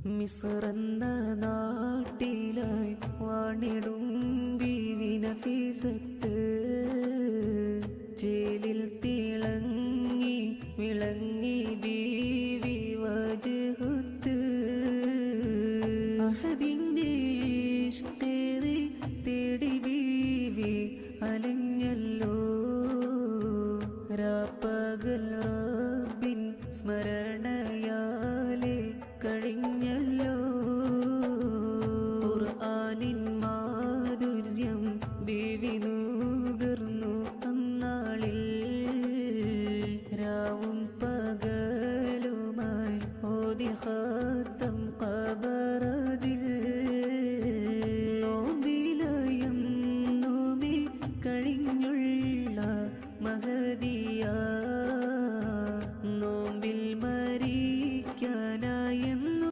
മിസ്റെന്ന നാട്ടിലായി വാണിടും ബീവി നഫീസത്ത് ചേലിൽ തിളങ്ങി വിളങ്ങി ബീവി വജ്ഹത്ത് അഹദിന്റെ ഇഷ്കേറി തേടി ബീവി അലഞ്ഞല്ലോ രാപ്പകൽ റബ്ബിൻ സ്മരണയാലെ കഴിഞ്ഞല്ലോ ഖുർആനിൻ മാധുര്യം ബീവി നുകർന്നു അന്നാളിൽ രാവും പകലുമായി ഓതി ഖാത്തം ഖബ